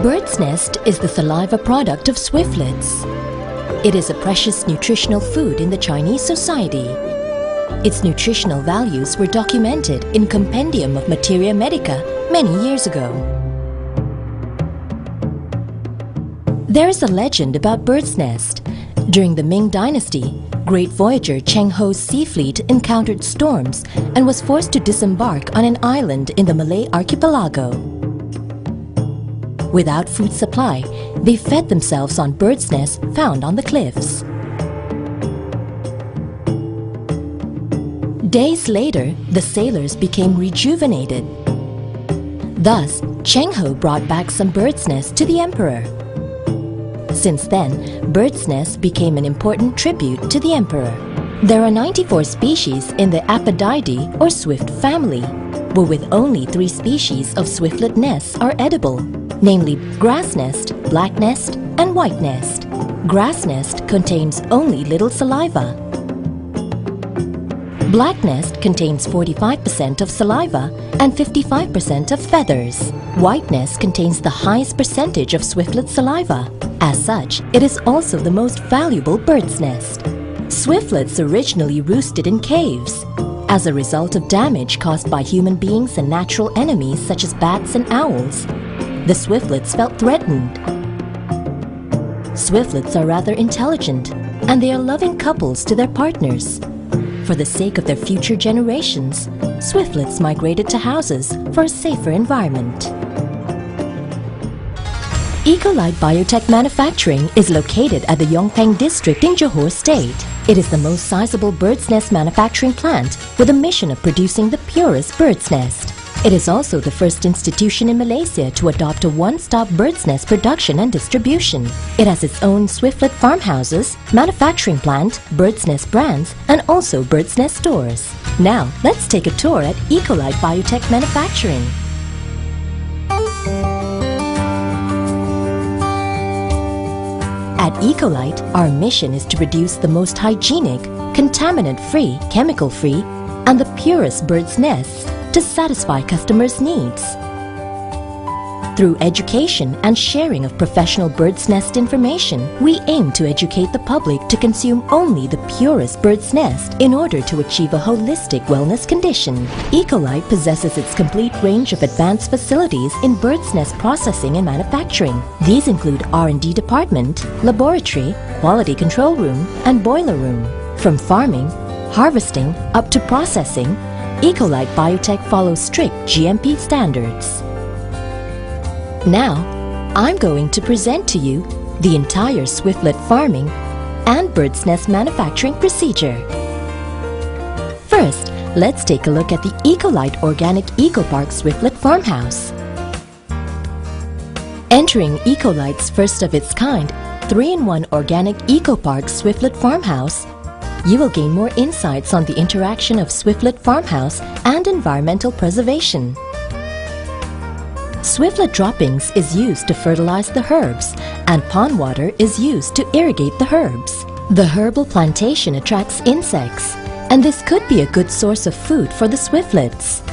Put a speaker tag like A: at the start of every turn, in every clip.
A: Bird's nest is the saliva product of swiftlets. It is a precious nutritional food in the Chinese society. Its nutritional values were documented in Compendium of Materia Medica many years ago. There is a legend about bird's nest. During the Ming Dynasty, great voyager Cheng Ho's sea fleet encountered storms and was forced to disembark on an island in the Malay archipelago. Without food supply, they fed themselves on bird's nests found on the cliffs. Days later, the sailors became rejuvenated. Thus, Cheng Ho brought back some bird's nests to the emperor. Since then, bird's nests became an important tribute to the emperor. There are 94 species in the Apodidae or swift family, but with only 3 species of swiftlet nests are edible, namely grass nest, black nest, and white nest. Grass nest contains only little saliva. Black nest contains 45% of saliva and 55% of feathers. White nest contains the highest percentage of swiftlet saliva. As such, it is also the most valuable bird's nest. Swiftlets originally roosted in caves. As a result of damage caused by human beings and natural enemies such as bats and owls, the swiftlets felt threatened. Swiftlets are rather intelligent, and they are loving couples to their partners. For the sake of their future generations, swiftlets migrated to houses for a safer environment. Ecolite Biotech Manufacturing is located at the Yongpeng district in Johor State. It is the most sizable bird's nest manufacturing plant with a mission of producing the purest bird's nest. It is also the first institution in Malaysia to adopt a one-stop bird's nest production and distribution. It has its own swiftlet farmhouses, manufacturing plant, bird's nest brands, and also bird's nest stores. Now, let's take a tour at Ecolite Biotech Manufacturing. At Ecolite, our mission is to produce the most hygienic, contaminant-free, chemical-free, and the purest bird's nests to satisfy customers' needs. Through education and sharing of professional bird's nest information, we aim to educate the public to consume only the purest bird's nest in order to achieve a holistic wellness condition. Ecolite possesses its complete range of advanced facilities in bird's nest processing and manufacturing. These include R&D department, laboratory, quality control room, and boiler room. From farming, harvesting, up to processing, Ecolite Biotech follows strict GMP standards. Now, I'm going to present to you the entire swiftlet farming and bird's nest manufacturing procedure. First, let's take a look at the Ecolite Organic Ecopark Swiftlet Farmhouse. Entering Ecolite's first of its kind 3-in-1 Organic Ecopark Swiftlet Farmhouse, you will gain more insights on the interaction of swiftlet farmhouse and environmental preservation. Swiftlet droppings is used to fertilize the herbs, and pond water is used to irrigate the herbs. The herbal plantation attracts insects, and this could be a good source of food for the swiftlets.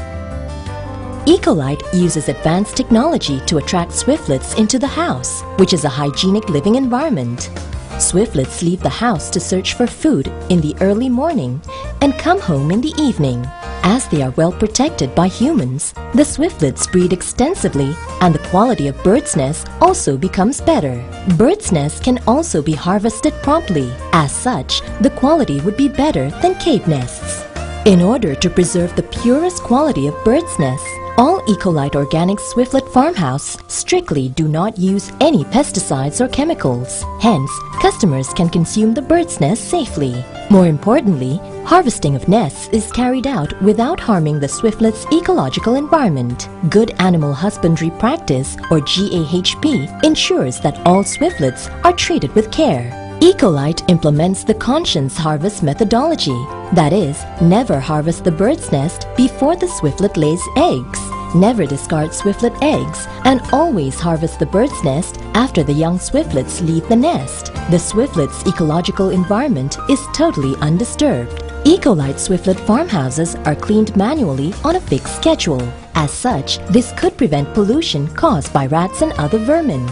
A: Ecolite uses advanced technology to attract swiftlets into the house, which is a hygienic living environment. Swiftlets leave the house to search for food in the early morning and come home in the evening. As they are well protected by humans, the swiftlets breed extensively and the quality of bird's nests also becomes better. Bird's nests can also be harvested promptly. As such, the quality would be better than cave nests. In order to preserve the purest quality of bird's nests, all Ecolite Organic Swiftlet Farmhouse strictly do not use any pesticides or chemicals. Hence, customers can consume the bird's nest safely. More importantly, harvesting of nests is carried out without harming the swiftlet's ecological environment. Good animal husbandry practice, or GAHP, ensures that all swiftlets are treated with care. Ecolite implements the conscious harvest methodology. That is, never harvest the bird's nest before the swiftlet lays eggs. Never discard swiftlet eggs, and always harvest the bird's nest after the young swiftlets leave the nest. The swiftlet's ecological environment is totally undisturbed. Ecolite Swiftlet farmhouses are cleaned manually on a fixed schedule. As such, this could prevent pollution caused by rats and other vermin.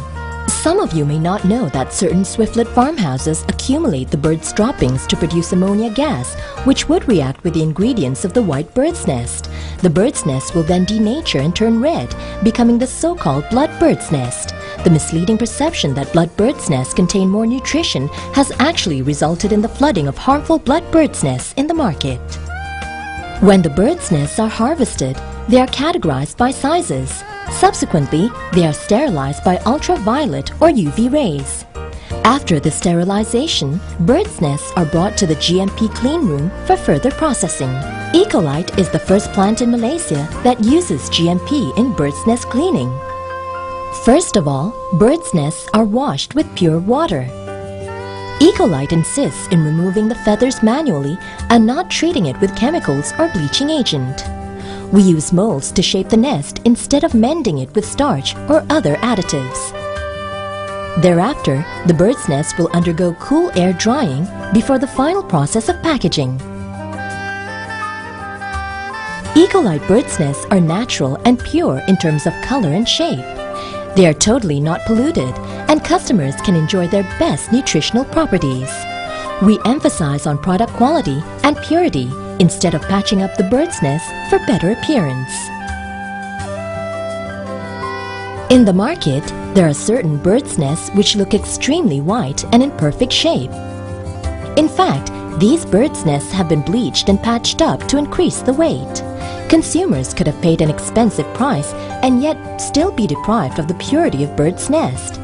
A: Some of you may not know that certain swiftlet farmhouses accumulate the bird's droppings to produce ammonia gas, which would react with the ingredients of the white bird's nest. The bird's nest will then denature and turn red, becoming the so-called blood bird's nest. The misleading perception that blood bird's nests contain more nutrition has actually resulted in the flooding of harmful blood bird's nests in the market. When the bird's nests are harvested, they are categorized by sizes. Subsequently, they are sterilized by ultraviolet or UV rays. After the sterilization, bird's nests are brought to the GMP clean room for further processing. Ecolite is the first plant in Malaysia that uses GMP in bird's nest cleaning. First of all, bird's nests are washed with pure water. Ecolite insists in removing the feathers manually and not treating it with chemicals or bleaching agent. We use molds to shape the nest instead of mending it with starch or other additives. Thereafter, the bird's nest will undergo cool air drying before the final process of packaging. Ecolite bird's nests are natural and pure in terms of color and shape. They are totally not polluted, and customers can enjoy their best nutritional properties. We emphasize on product quality and purity instead of patching up the bird's nest for better appearance. In the market, there are certain bird's nests which look extremely white and in perfect shape. In fact, these bird's nests have been bleached and patched up to increase the weight. Consumers could have paid an expensive price and yet still be deprived of the purity of bird's nest.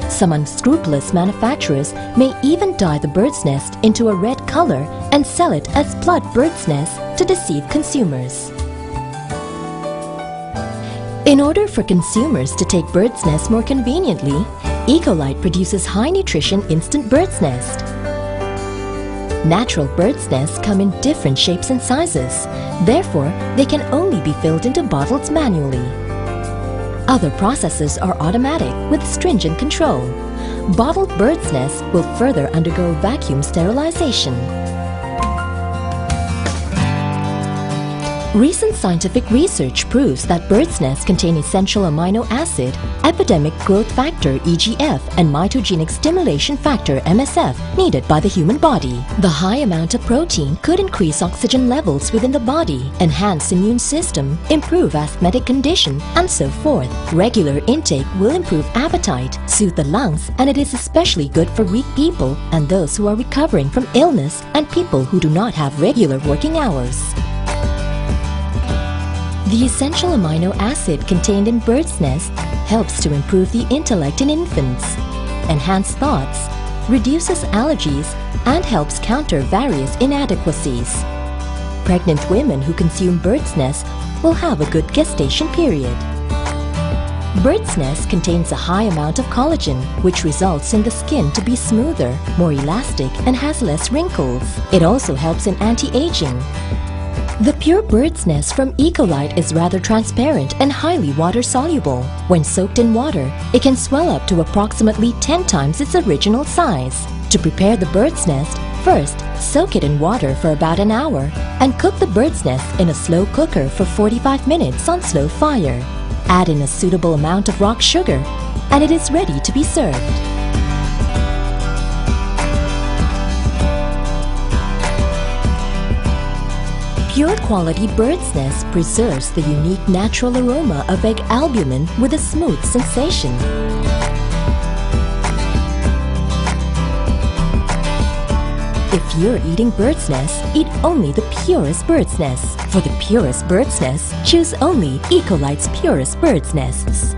A: Some unscrupulous manufacturers may even dye the bird's nest into a red color and sell it as blood bird's nest to deceive consumers. In order for consumers to take bird's nest more conveniently, Ecolite produces high-nutrition instant bird's nest. Natural bird's nests come in different shapes and sizes. Therefore, they can only be filled into bottles manually. Other processes are automatic with stringent control. Bottled bird's nests will further undergo vacuum sterilization. Recent scientific research proves that bird's nests contain essential amino acid, epidemic growth factor (EGF), and mitogenic stimulation factor (MSF) needed by the human body. The high amount of protein could increase oxygen levels within the body, enhance immune system, improve asthmatic condition, and so forth. Regular intake will improve appetite, soothe the lungs, and it is especially good for weak people and those who are recovering from illness and people who do not have regular working hours. The essential amino acid contained in bird's nest helps to improve the intellect in infants, enhance thoughts, reduces allergies, and helps counter various inadequacies. Pregnant women who consume bird's nest will have a good gestation period. Bird's nest contains a high amount of collagen, which results in the skin to be smoother, more elastic, and has less wrinkles. It also helps in anti-aging. The pure bird's nest from Ecolite is rather transparent and highly water-soluble. When soaked in water, it can swell up to approximately 10 times its original size. To prepare the bird's nest, first, soak it in water for about an hour and cook the bird's nest in a slow cooker for 45 minutes on slow fire. Add in a suitable amount of rock sugar, and it is ready to be served. Pure quality bird's nest preserves the unique natural aroma of egg albumin with a smooth sensation. If you're eating bird's nest, eat only the purest bird's nest. For the purest bird's nest, choose only Ecolite's purest bird's nests.